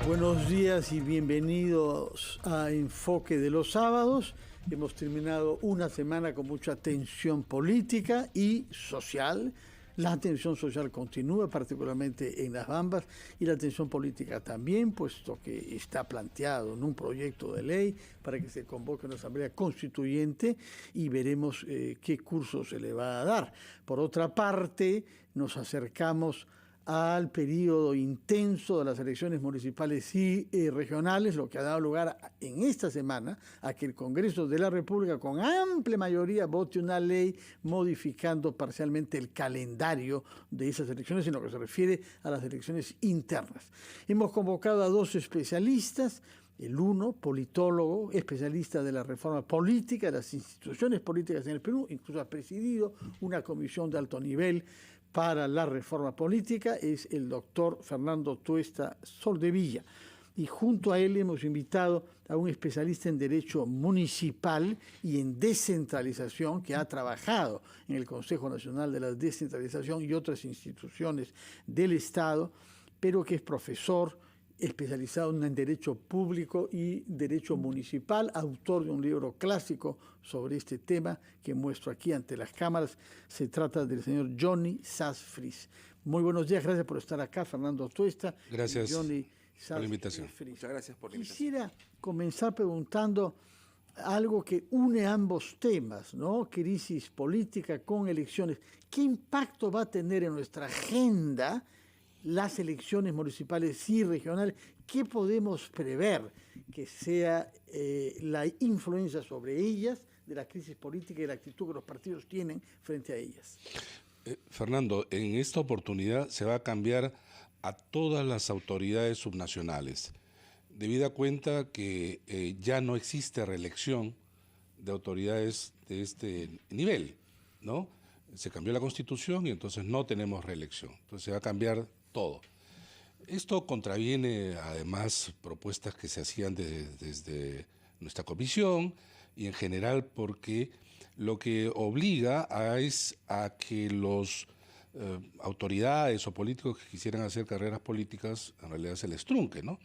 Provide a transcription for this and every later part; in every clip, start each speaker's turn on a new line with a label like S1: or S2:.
S1: Buenos días y bienvenidos a Enfoque de los Sábados. Hemos terminado una semana con mucha tensión política y social. La tensión social continúa, particularmente en Las Bambas, y la tensión política también, puesto que está planteado en un proyecto de ley para que se convoque una asamblea constituyente y veremos qué curso se le va a dar. Por otra parte, nos acercamos al periodo intenso de las elecciones municipales y regionales, lo que ha dado lugar en esta semana a que el Congreso de la República con amplia mayoría vote una ley modificando parcialmente el calendario de esas elecciones en lo que se refiere a las elecciones internas. Hemos convocado a dos especialistas. El uno, politólogo, especialista de la reforma política, de las instituciones políticas en el Perú, incluso ha presidido una comisión de alto nivel para la reforma política, es el doctor Fernando Tuesta Soldevilla. Y junto a él hemos invitado a un especialista en Derecho Municipal y en Descentralización que ha trabajado en el Consejo Nacional de la Descentralización y otras instituciones del Estado, pero que es profesor especializado en Derecho Público y Derecho Municipal, autor de un libro clásico sobre este tema que muestro aquí ante las cámaras. Se trata del señor Johnny Sass-Fries. Muy buenos días, gracias por estar acá, Fernando Tuesta.
S2: Gracias
S1: Johnny
S2: por la invitación.
S3: Muchas gracias por la invitación.
S1: Quisiera comenzar preguntando algo que une ambos temas, ¿no? Crisis política con elecciones. ¿Qué impacto va a tener en nuestra agenda las elecciones municipales y regionales? ¿Qué podemos prever que sea la influencia sobre ellas de la crisis política y la actitud que los partidos tienen frente a ellas?
S2: Fernando, en esta oportunidad se va a cambiar a todas las autoridades subnacionales, debida cuenta que ya no existe reelección de autoridades de este nivel, ¿no? Se cambió la Constitución y entonces no tenemos reelección, entonces se va a cambiar todo. Esto contraviene además propuestas que se hacían desde nuestra comisión y en general porque lo que obliga es a que los autoridades o políticos que quisieran hacer carreras políticas en realidad se les trunque, ¿no?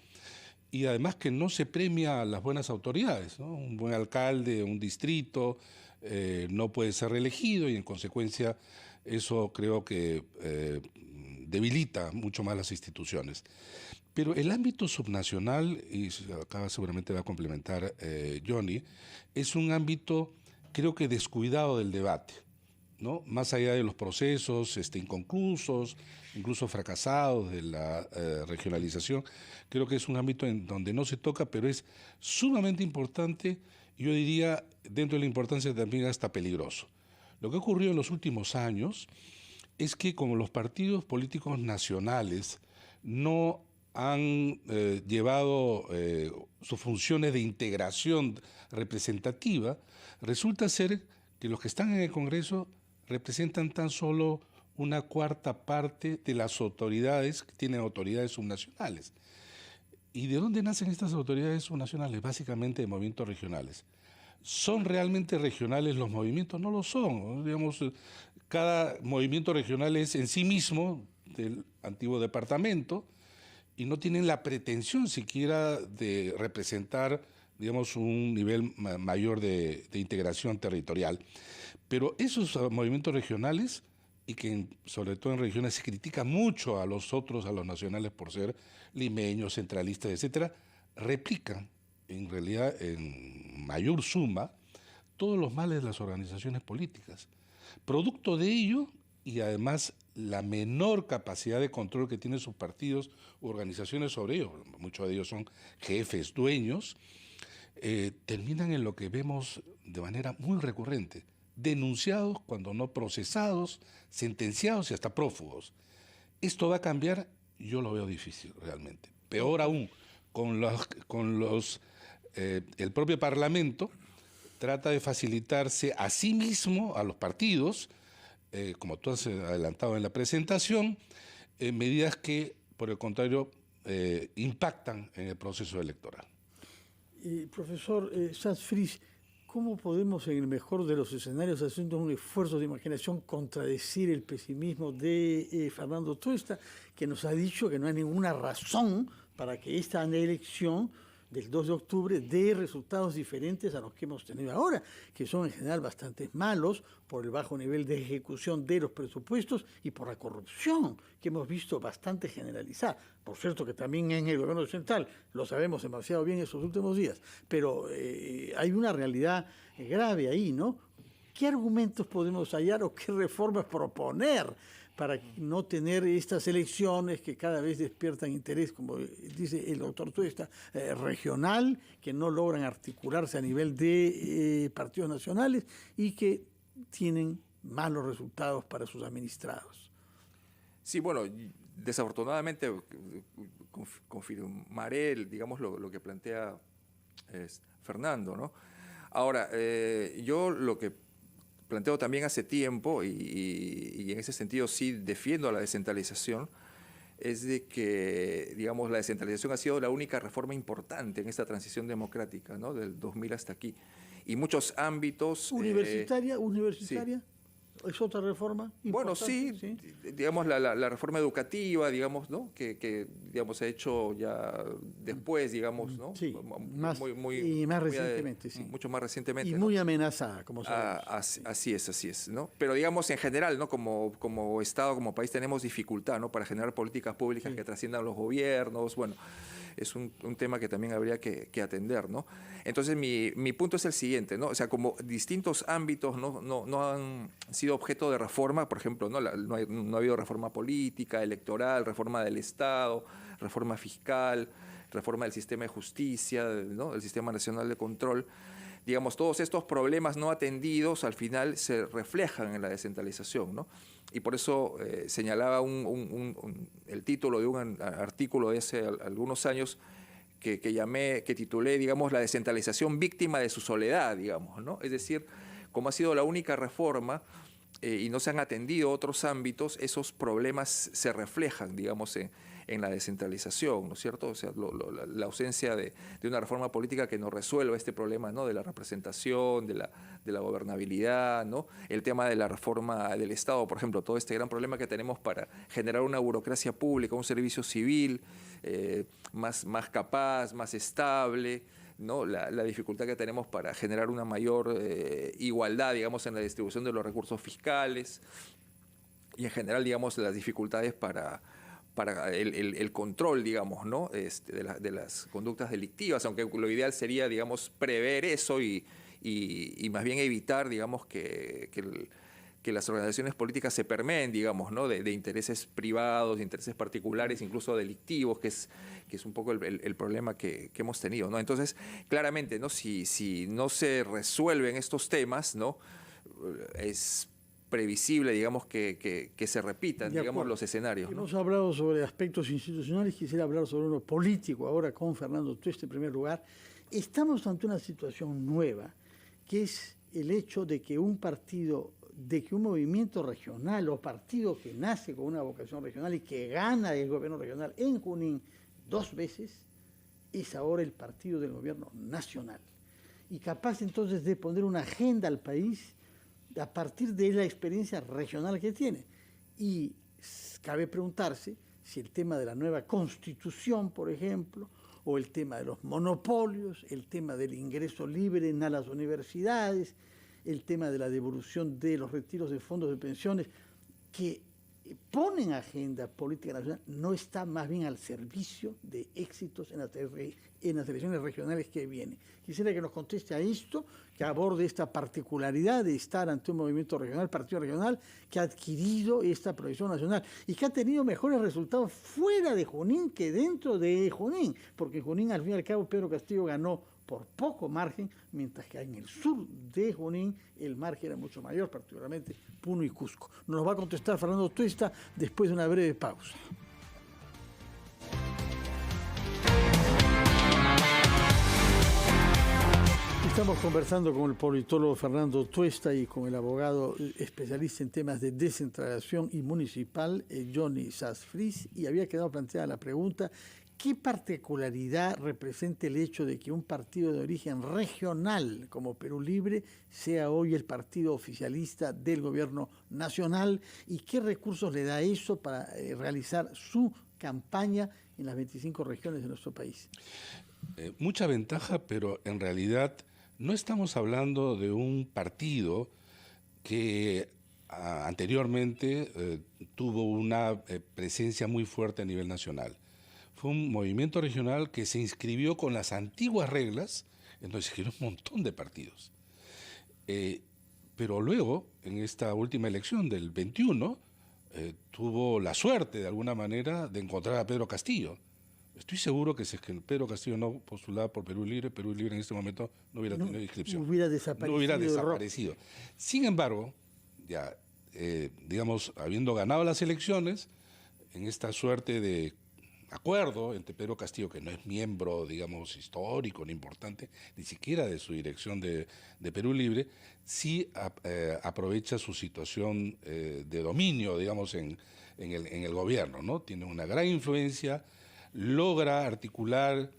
S2: Y además que no se premia a las buenas autoridades, ¿no? Un buen alcalde, un distrito no puede ser reelegido y en consecuencia eso creo que debilita mucho más las instituciones. Pero el ámbito subnacional, y acá seguramente va a complementar Johnny, es un ámbito creo que descuidado del debate, ¿no? Más allá de los procesos inconclusos, incluso fracasados de la regionalización, creo que es un ámbito en donde no se toca, pero es sumamente importante, yo diría, dentro de la importancia también hasta peligroso. Lo que ha ocurrido en los últimos años es que como los partidos políticos nacionales no han llevado sus funciones de integración representativa, resulta ser que los que están en el Congreso representan tan solo una cuarta parte de las autoridades que tienen autoridades subnacionales. ¿Y de dónde nacen estas autoridades subnacionales? Básicamente de movimientos regionales. ¿Son realmente regionales los movimientos? No lo son. Digamos, cada movimiento regional es en sí mismo del antiguo departamento y no tienen la pretensión siquiera de representar, digamos, un nivel mayor de integración territorial. Pero esos movimientos regionales, y que sobre todo en regiones se critica mucho a los otros, a los nacionales por ser limeños, centralistas, etcétera, replican en realidad en mayor suma todos los males de las organizaciones políticas. Producto de ello, y además la menor capacidad de control que tienen sus partidos u organizaciones sobre ellos, muchos de ellos son jefes, dueños, terminan en lo que vemos de manera muy recurrente: denunciados cuando no procesados, sentenciados y hasta prófugos. Esto va a cambiar, yo lo veo difícil realmente. Peor aún, el propio Parlamento trata de facilitarse a sí mismo, a los partidos, como tú has adelantado en la presentación, medidas que, por el contrario, impactan en el proceso electoral.
S1: Profesor Sass-Fries, ¿cómo podemos, en el mejor de los escenarios, haciendo un esfuerzo de imaginación, contradecir el pesimismo de Fernando Tuesta, que nos ha dicho que no hay ninguna razón para que esta elección del 2 de octubre dé resultados diferentes a los que hemos tenido ahora, que son en general bastante malos por el bajo nivel de ejecución de los presupuestos y por la corrupción que hemos visto bastante generalizada. Por cierto que también en el gobierno central lo sabemos demasiado bien estos últimos días, pero hay una realidad grave ahí, ¿no? ¿Qué argumentos podemos hallar o qué reformas proponer para no tener estas elecciones que cada vez despiertan interés, como dice el doctor Tuesta, regional, que no logran articularse a nivel de partidos nacionales y que tienen malos resultados para sus administrados?
S3: Sí, bueno, desafortunadamente confirmaré, digamos, lo que plantea Fernando, ¿no? Ahora, yo lo que planteo también hace tiempo, y en ese sentido sí defiendo a la descentralización, es de que, digamos, la descentralización ha sido la única reforma importante en esta transición democrática, ¿no? Del 2000 hasta aquí. Y muchos ámbitos...
S1: ¿Universitaria?
S3: Sí.
S1: ¿Es otra reforma importante?
S3: Bueno, sí, digamos la reforma educativa, digamos, ¿no? Que digamos, se ha hecho ya después, digamos, ¿no?
S1: Sí, más recientemente, sí.
S3: Mucho más recientemente.
S1: Y muy, ¿no?, amenazada, como sabemos.
S3: Así es, ¿no? Pero digamos, en general, ¿no? Como Estado, como país, tenemos dificultad, ¿no? Para generar políticas públicas que trasciendan los gobiernos, bueno... Es un tema que también habría que atender, ¿no? Entonces, mi punto es el siguiente, ¿no? O sea, como distintos ámbitos no han sido objeto de reforma, por ejemplo, no ha habido reforma política, electoral, reforma del Estado, reforma fiscal, reforma del sistema de justicia, ¿no? El sistema nacional de control. Digamos, todos estos problemas no atendidos al final se reflejan en la descentralización, ¿no? Y por eso señalaba el título de un artículo de hace algunos años que titulé, digamos, la descentralización víctima de su soledad, digamos, ¿no? Es decir, como ha sido la única reforma y no se han atendido otros ámbitos, esos problemas se reflejan, digamos, en la descentralización, ¿no es cierto? O sea, la ausencia de una reforma política que nos resuelva este problema, ¿no? De la representación, de la gobernabilidad, ¿no? El tema de la reforma del Estado, por ejemplo, todo este gran problema que tenemos para generar una burocracia pública, un servicio civil más capaz, más estable, ¿no? La dificultad que tenemos para generar una mayor igualdad, digamos, en la distribución de los recursos fiscales y en general, digamos, las dificultades para el control, digamos, ¿no? de las conductas delictivas, aunque lo ideal sería, digamos, prever eso y más bien evitar, digamos, que las organizaciones políticas se permeen, digamos, ¿no? de intereses privados, de intereses particulares, incluso delictivos, que es un poco el problema que hemos tenido, ¿no? Entonces, claramente, ¿no? Si no se resuelven estos temas, ¿no? Es previsible, digamos, que se repitan, digamos, los escenarios, ¿no?
S1: Hemos hablado sobre aspectos institucionales, quisiera hablar sobre uno político ahora con Fernando Tuesta en primer lugar. Estamos ante una situación nueva, que es el hecho de que un movimiento regional o partido que nace con una vocación regional y que gana el gobierno regional en Junín 2 veces, es ahora el partido del gobierno nacional. Y capaz entonces de poner una agenda al país a partir de la experiencia regional que tiene. Y cabe preguntarse si el tema de la nueva constitución, por ejemplo, o el tema de los monopolios, el tema del ingreso libre a las universidades, el tema de la devolución de los retiros de fondos de pensiones, que ponen agenda política nacional, no está más bien al servicio de éxitos en las elecciones regionales que vienen. Quisiera que nos conteste a esto, que aborde esta particularidad de estar ante un movimiento regional, partido regional, que ha adquirido esta proyección nacional y que ha tenido mejores resultados fuera de Junín que dentro de Junín, porque en Junín, al fin y al cabo, Pedro Castillo ganó por poco margen, mientras que en el sur de Junín el margen era mucho mayor, particularmente Puno y Cusco. Nos va a contestar Fernando Tuesta después de una breve pausa. Estamos conversando con el politólogo Fernando Tuesta y con el abogado especialista en temas de descentralización y municipal, Johnny Sass-Fries, y había quedado planteada la pregunta: ¿qué particularidad representa el hecho de que un partido de origen regional como Perú Libre sea hoy el partido oficialista del gobierno nacional y qué recursos le da eso para realizar su campaña en las 25 regiones de nuestro país.
S2: Mucha ventaja, pero en realidad no estamos hablando de un partido que anteriormente tuvo una presencia muy fuerte a nivel nacional. Fue un movimiento regional que se inscribió con las antiguas reglas, en donde se inscribió un montón de partidos. Pero luego, en esta última elección del 21, tuvo la suerte, de alguna manera, de encontrar a Pedro Castillo. Estoy seguro que si es que Pedro Castillo no postulaba por Perú Libre en este momento no hubiera tenido inscripción.
S1: Hubiera desaparecido.
S2: No hubiera desaparecido. Sin embargo, ya, digamos, habiendo ganado las elecciones, en esta suerte de acuerdo entre Pedro Castillo, que no es miembro, digamos, histórico, ni importante, ni siquiera de su dirección de Perú Libre, sí aprovecha su situación de dominio, digamos, en el gobierno, ¿no? Tiene una gran influencia, logra articular,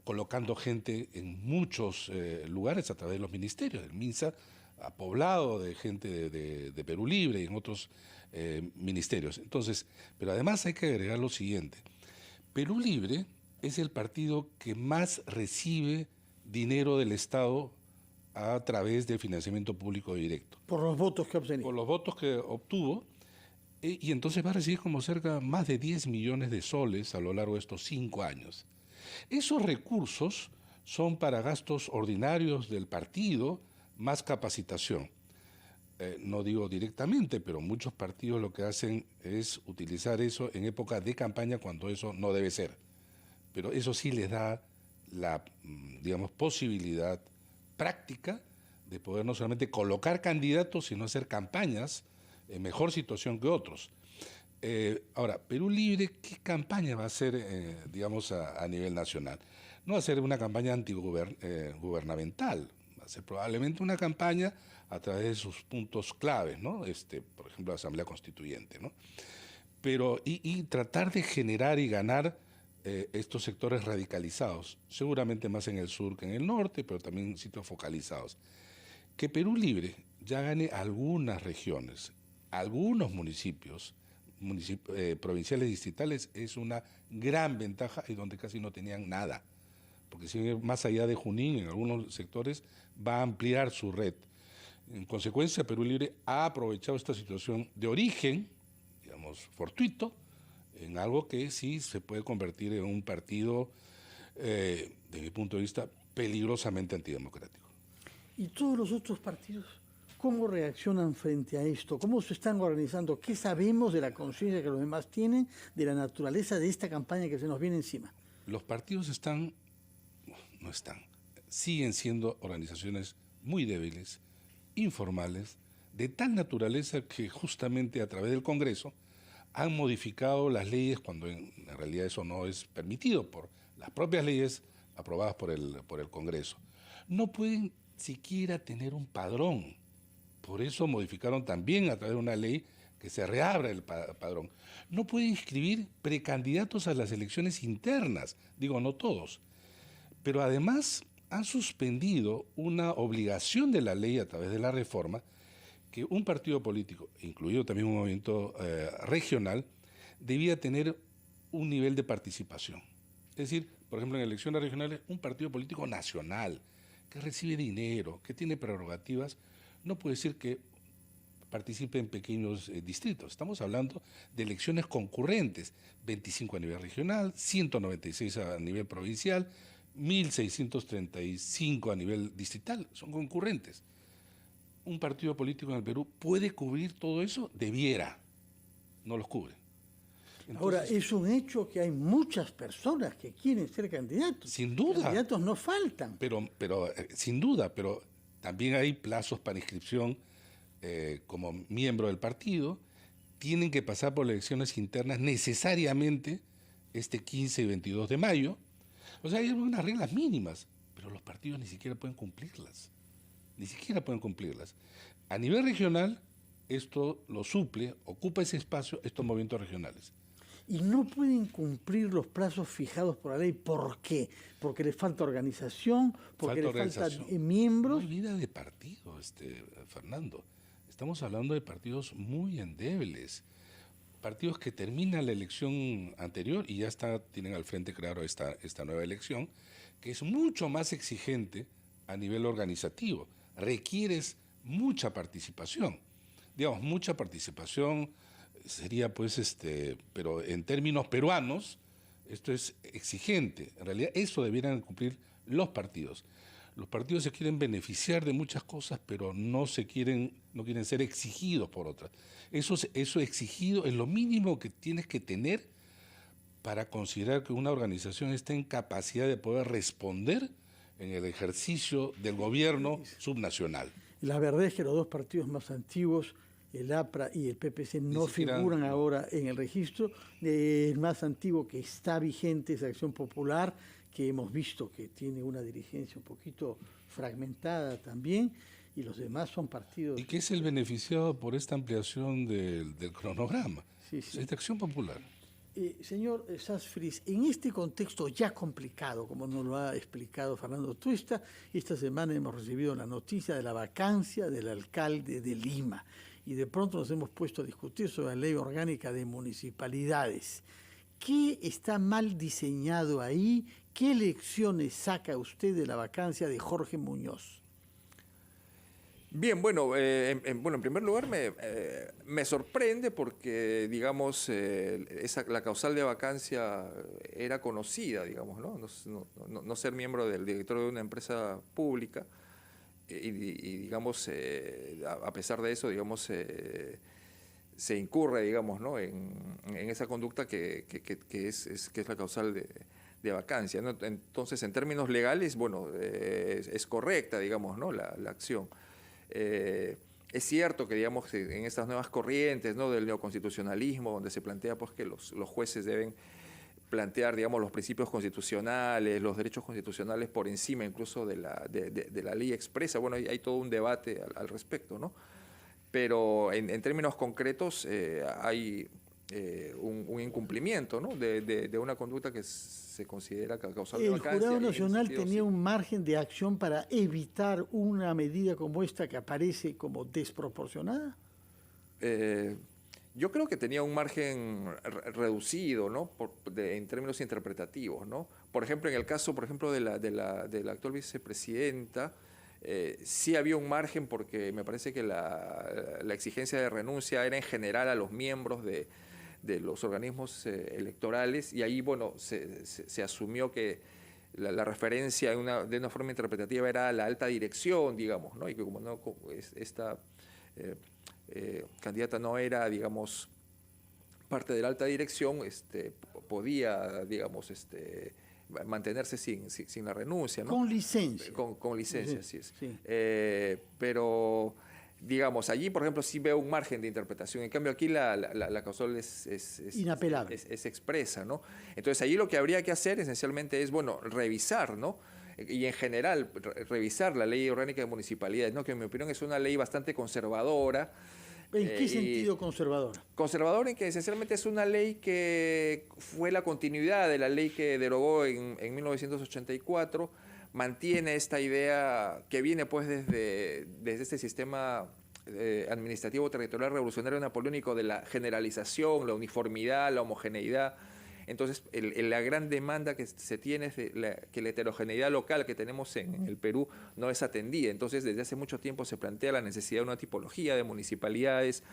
S2: colocando gente en muchos lugares a través de los ministerios. El MINSA ha poblado de gente de Perú Libre y en otros ministerios. Entonces, pero además hay que agregar lo siguiente. Perú Libre es el partido que más recibe dinero del Estado a través del financiamiento público directo.
S1: Por los votos que obtuvo.
S2: Por los votos que obtuvo, y entonces va a recibir como cerca más de 10 millones de soles a lo largo de estos 5 años. Esos recursos son para gastos ordinarios del partido, más capacitación. No digo directamente, pero muchos partidos lo que hacen es utilizar eso en época de campaña cuando eso no debe ser. Pero eso sí les da la, digamos, posibilidad práctica de poder no solamente colocar candidatos, sino hacer campañas en mejor situación que otros. Ahora, Perú Libre, ¿qué campaña va a hacer, digamos, a nivel nacional? No va a ser una campaña antigubernamental, va a ser probablemente una campaña a través de sus puntos claves, ¿no? Por ejemplo, la Asamblea Constituyente, ¿no? Pero, y tratar de generar y ganar estos sectores radicalizados, seguramente más en el sur que en el norte, pero también en sitios focalizados. Que Perú Libre ya gane algunas regiones, algunos municipios, provinciales y distritales, es una gran ventaja y donde casi no tenían nada. Porque si más allá de Junín, en algunos sectores, va a ampliar su red. En consecuencia, Perú Libre ha aprovechado esta situación de origen, digamos, fortuito, en algo que sí se puede convertir en un partido, de mi punto de vista, peligrosamente antidemocrático.
S1: ¿Y todos los otros partidos cómo reaccionan frente a esto? ¿Cómo se están organizando? ¿Qué sabemos de la conciencia que los demás tienen, de la naturaleza de esta campaña que se nos viene encima?
S2: Los partidos siguen siendo organizaciones muy débiles, informales, de tal naturaleza que justamente a través del Congreso han modificado las leyes cuando en realidad eso no es permitido por las propias leyes aprobadas por el Congreso. No pueden siquiera tener un padrón. Por eso modificaron también a través de una ley que se reabra el padrón. No pueden inscribir precandidatos a las elecciones internas, digo, no todos. Pero además han suspendido una obligación de la ley a través de la reforma que un partido político, incluido también un movimiento regional, debía tener un nivel de participación. Es decir, por ejemplo, en elecciones regionales, un partido político nacional que recibe dinero, que tiene prerrogativas, no puede decir que participe en pequeños distritos. Estamos hablando de elecciones concurrentes, 25 a nivel regional, 196 a nivel provincial, 1.635 a nivel distrital, son concurrentes. ¿Un partido político en el Perú puede cubrir todo eso? Debiera, no los cubre.
S1: Entonces, ahora, es un hecho que hay muchas personas que quieren ser candidatos.
S2: Sin duda.
S1: Candidatos no faltan.
S2: Pero sin duda, pero también hay plazos para inscripción como miembro del partido. Tienen que pasar por elecciones internas necesariamente este 15 y 22 de mayo. O sea, hay unas reglas mínimas, pero los partidos ni siquiera pueden cumplirlas. Ni siquiera pueden cumplirlas. A nivel regional, esto lo suple, ocupa ese espacio estos movimientos regionales.
S1: Y no pueden cumplir los plazos fijados por la ley. ¿Por qué? Porque les falta organización, porque les faltan miembros.
S2: No hay vida de partido, Fernando. Estamos hablando de partidos muy endebles. partidos que terminan la elección anterior y ya tienen al frente, claro, esta nueva elección, que es mucho más exigente a nivel organizativo. Requieres mucha participación. Digamos, mucha participación sería pues, pero en términos peruanos, esto es exigente. En realidad, eso debieran cumplir los partidos. Los partidos se quieren beneficiar de muchas cosas, pero no quieren ser exigidos por otras. Eso exigido es lo mínimo que tienes que tener para considerar que una organización está en capacidad de poder responder en el ejercicio del gobierno subnacional.
S1: La verdad es que los dos partidos más antiguos, el APRA y el PPC, no figuran ahora en el registro. El más antiguo que está vigente es Acción Popular, que hemos visto que tiene una dirigencia un poquito fragmentada también, y los demás son partidos...
S2: ¿Y qué es el beneficiado por esta ampliación del cronograma?
S1: Sí, sí.
S2: Es de Acción Popular.
S1: Señor Sassfries, en este contexto ya complicado, como nos lo ha explicado Fernando Tuesta, esta semana hemos recibido la noticia de la vacancia del alcalde de Lima, y de pronto nos hemos puesto a discutir sobre la ley orgánica de municipalidades. ¿Qué está mal diseñado ahí? ¿Qué lecciones saca usted de la vacancia de Jorge Muñoz?
S3: Bien, bueno, en primer lugar me sorprende porque, digamos, la causal de vacancia era conocida, digamos, ¿no? No ser miembro del directorio de una empresa pública y digamos, a pesar de eso, digamos, se incurre, digamos, ¿no? en esa conducta que es la causal de vacancia, ¿no? Entonces, en términos legales, bueno, es correcta, digamos, ¿no? la acción. Es cierto que, digamos, en estas nuevas corrientes, ¿no? del neoconstitucionalismo, donde se plantea pues, que los jueces deben plantear, digamos, los principios constitucionales, los derechos constitucionales por encima incluso de la ley expresa. Bueno, hay todo un debate al respecto, ¿no? Pero en términos concretos hay un incumplimiento, ¿no? de una conducta que se considera causal de vacancia.
S1: El Jurado Nacional tenía un margen de acción para evitar una medida como esta que aparece como desproporcionada.
S3: Yo creo que tenía un margen reducido, ¿no? En términos interpretativos, ¿no? Por ejemplo, en el caso, por ejemplo, de la actual vicepresidenta, sí había un margen porque me parece que la exigencia de renuncia era en general a los miembros de los organismos electorales, y ahí, bueno, se asumió que la referencia de una forma interpretativa era a la alta dirección, digamos, ¿no? Y que como no esta candidata no era, digamos, parte de la alta dirección, podía, digamos, mantenerse sin la renuncia, ¿no?
S1: Con licencia.
S3: Con licencia,
S1: sí,
S3: así es.
S1: Sí.
S3: Pero, digamos, allí, por ejemplo, sí veo un margen de interpretación. En cambio, aquí la causal es
S1: inapelable.
S3: Es expresa, ¿no? Entonces, allí lo que habría que hacer esencialmente es, bueno, revisar, ¿no? Y en general, revisar la Ley Orgánica de Municipalidades, ¿no? Que en mi opinión es una ley bastante conservadora.
S1: ¿En qué sentido conservadora?
S3: Conservadora en que esencialmente es una ley que fue la continuidad de la ley que derogó en 1984, mantiene esta idea que viene pues desde este sistema administrativo territorial revolucionario napoleónico de la generalización, la uniformidad, la homogeneidad. Entonces, la gran demanda que se tiene es que la heterogeneidad local que tenemos en el Perú no es atendida. Entonces, desde hace mucho tiempo se plantea la necesidad de una tipología de municipalidades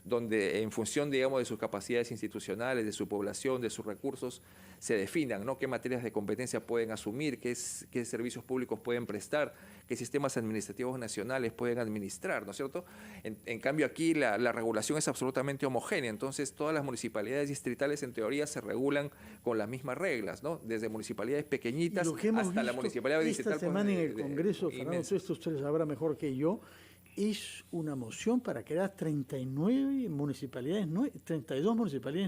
S3: donde, en función, digamos, de sus capacidades institucionales, de su población, de sus recursos, se definan, ¿no? Qué materias de competencia pueden asumir, qué servicios públicos pueden prestar, qué sistemas administrativos nacionales pueden administrar, ¿no es cierto? En cambio, aquí la regulación es absolutamente homogénea, entonces todas las municipalidades distritales en teoría se regulan con las mismas reglas, ¿no? Desde municipalidades pequeñitas hasta la municipalidad distrital.
S1: Esta semana en el Congreso, Fernando, esto usted sabrá mejor que yo, es una moción para crear 32 municipalidades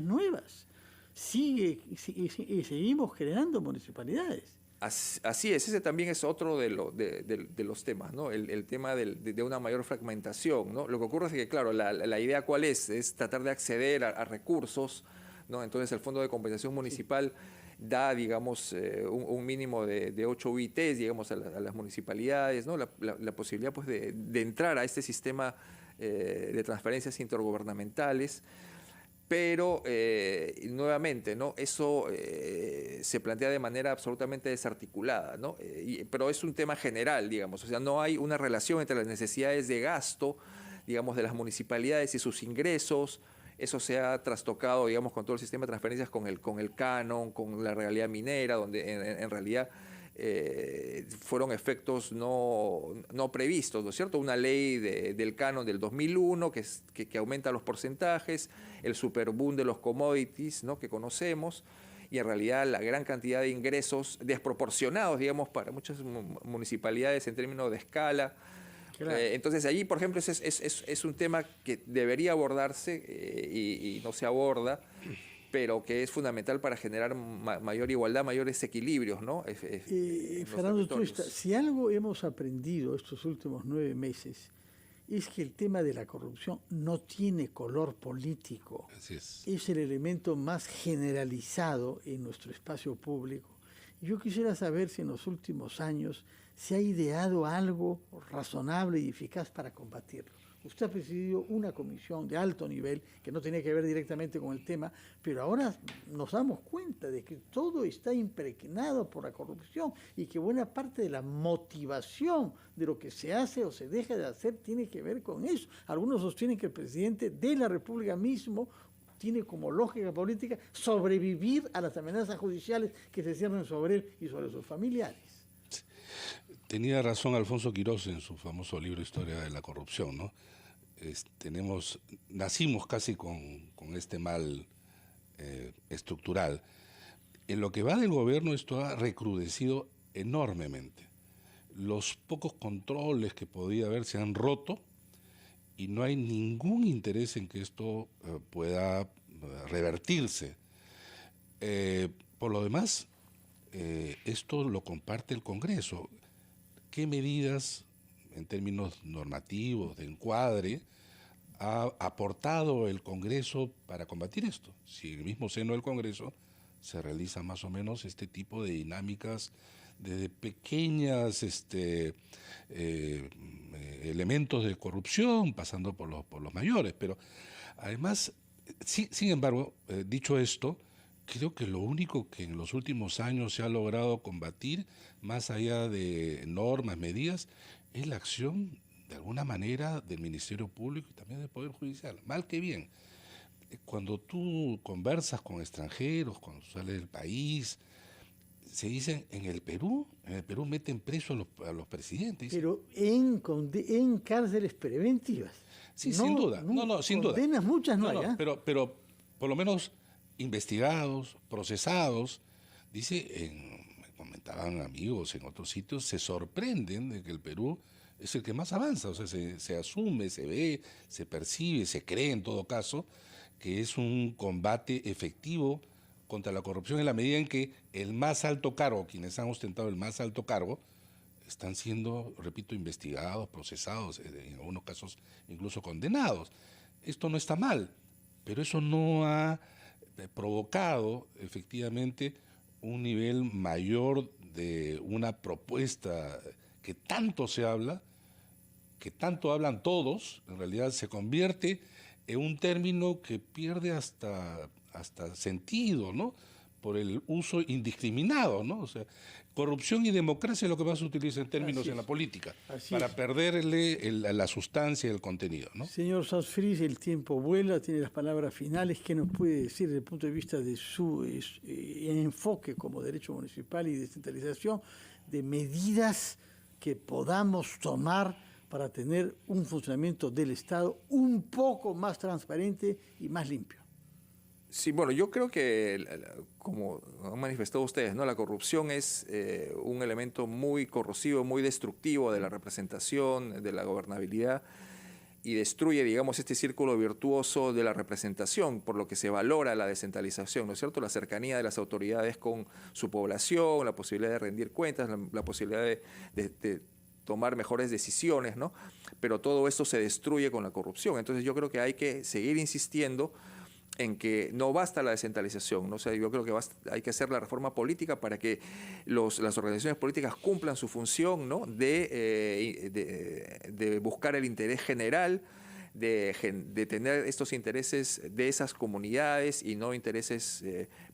S1: nuevas. Seguimos creando municipalidades.
S3: Así es, ese también es otro de los temas, ¿no? El tema de una mayor fragmentación, ¿no? Lo que ocurre es que, claro, la idea cuál es tratar de acceder a recursos, ¿no? Entonces el Fondo de Compensación Municipal da, digamos, un mínimo de 8 UITs, digamos, a las municipalidades, ¿no? La posibilidad, pues, de entrar a este sistema de transferencias intergubernamentales. Pero nuevamente, ¿no? Eso se plantea de manera absolutamente desarticulada, ¿no? Pero es un tema general, digamos, o sea, no hay una relación entre las necesidades de gasto, digamos, de las municipalidades y sus ingresos. Eso se ha trastocado, digamos, con todo el sistema de transferencias, con el canon, con la regalía minera, donde en realidad fueron efectos no previstos, ¿no es cierto? Una ley del canon del 2001 que aumenta los porcentajes, el superboom de los commodities, ¿no?, que conocemos, y en realidad la gran cantidad de ingresos desproporcionados, digamos, para muchas municipalidades en términos de escala. Claro. Entonces allí, por ejemplo, es un tema que debería abordarse y no se aborda, pero que es fundamental para generar mayor igualdad, mayores equilibrios, ¿no?
S1: Fernando Truesta, si algo hemos aprendido estos últimos 9 meses, es que el tema de la corrupción no tiene color político.
S2: Así es.
S1: Es el elemento más generalizado en nuestro espacio público. Yo quisiera saber si en los últimos años se ha ideado algo razonable y eficaz para combatirlo. Usted ha presidido una comisión de alto nivel que no tenía que ver directamente con el tema, pero ahora nos damos cuenta de que todo está impregnado por la corrupción y que buena parte de la motivación de lo que se hace o se deja de hacer tiene que ver con eso. Algunos sostienen que el presidente de la República mismo tiene como lógica política sobrevivir a las amenazas judiciales que se ciernen sobre él y sobre sus familiares.
S2: Tenía razón Alfonso Quirós en su famoso libro Historia de la Corrupción, ¿no? Nacimos casi con este mal estructural. En lo que va del gobierno esto ha recrudecido enormemente. Los pocos controles que podía haber se han roto y no hay ningún interés en que esto pueda revertirse. Por lo demás, esto lo comparte el Congreso. ¿Qué medidas, en términos normativos, de encuadre, ha aportado el Congreso para combatir esto? Si en el mismo seno del Congreso se realiza más o menos este tipo de dinámicas desde pequeñas elementos de corrupción, pasando por los mayores. Pero además, sin embargo, dicho esto, creo que lo único que en los últimos años se ha logrado combatir, más allá de normas, medidas, es la acción, de alguna manera, del Ministerio Público y también del Poder Judicial, mal que bien. Cuando tú conversas con extranjeros, cuando sales del país, se dicen, en el Perú meten preso a los presidentes.
S1: Pero en cárceles preventivas.
S2: Sí, no, sin duda. No, sin duda.
S1: Condenas muchas no hay.
S2: Pero por lo menos investigados, procesados, me comentaban amigos en otros sitios, se sorprenden de que el Perú es el que más avanza, o sea, se asume, se ve, se percibe, se cree en todo caso, que es un combate efectivo contra la corrupción en la medida en que el más alto cargo, quienes han ostentado el más alto cargo, están siendo, repito, investigados, procesados, en algunos casos incluso condenados. Esto no está mal, pero eso no ha provocado efectivamente un nivel mayor de una propuesta que tanto se habla, que tanto hablan todos, en realidad se convierte en un término que pierde hasta sentido, ¿no? Por el uso indiscriminado, ¿no? O sea, corrupción y democracia es lo que más se utiliza en términos en la política, para perderle la sustancia y el contenido, ¿no?
S1: Señor Sass-Fries, el tiempo vuela, tiene las palabras finales. ¿Qué nos puede decir desde el punto de vista de su enfoque como derecho municipal y descentralización, de medidas que podamos tomar para tener un funcionamiento del Estado un poco más transparente y más limpio?
S3: Sí, bueno, yo creo que, como han manifestado ustedes, ¿no?, la corrupción es un elemento muy corrosivo, muy destructivo de la representación, de la gobernabilidad, y destruye, digamos, este círculo virtuoso de la representación, por lo que se valora la descentralización, ¿no es cierto? La cercanía de las autoridades con su población, la posibilidad de rendir cuentas, la posibilidad de tomar mejores decisiones, ¿no? Pero todo esto se destruye con la corrupción. Entonces yo creo que hay que seguir insistiendo en que no basta la descentralización, ¿no? O sea, yo creo que hay que hacer la reforma política para que las organizaciones políticas cumplan su función, ¿no?, de buscar el interés general, de tener estos intereses de esas comunidades y no intereses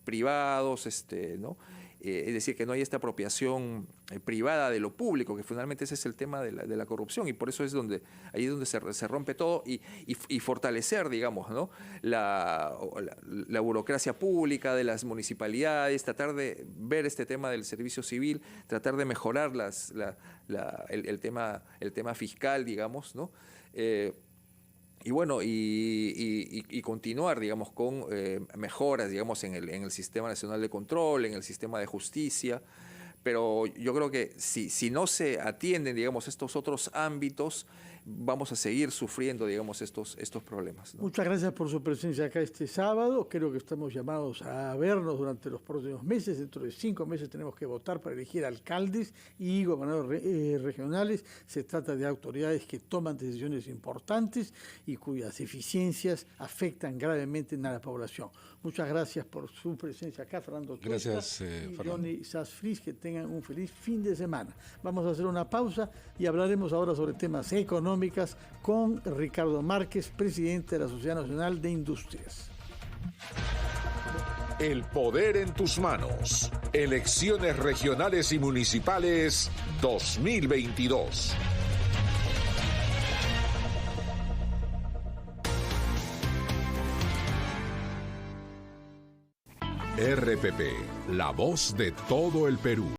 S3: privados, ¿no? Es decir, que no hay esta apropiación privada de lo público, que finalmente ese es el tema de la corrupción, y por eso ahí es donde se rompe todo, y fortalecer, digamos, ¿no? la burocracia pública de las municipalidades, tratar de ver este tema del servicio civil, tratar de mejorar el tema fiscal, digamos, ¿no? Y bueno, y continuar, digamos, con mejoras, digamos, en el Sistema Nacional de Control, en el sistema de justicia. Pero yo creo que si no se atienden, digamos, estos otros ámbitos, vamos a seguir sufriendo, digamos, estos problemas, ¿no?
S1: Muchas gracias por su presencia acá este sábado. Creo que estamos llamados a vernos durante los próximos meses. Dentro de 5 meses tenemos que votar para elegir alcaldes y gobernadores regionales. Se trata de autoridades que toman decisiones importantes y cuyas eficiencias afectan gravemente a la población. Muchas gracias por su presencia acá, Fernando Tuesta.
S2: Gracias,
S1: y
S2: Fernando.
S1: Johnny Sass-Fries, que tengan un feliz fin de semana. Vamos a hacer una pausa y hablaremos ahora sobre temas económicos con Ricardo Márquez, presidente de la Sociedad Nacional de Industrias.
S4: El poder en tus manos. Elecciones regionales y municipales 2022. RPP, la voz de todo el Perú.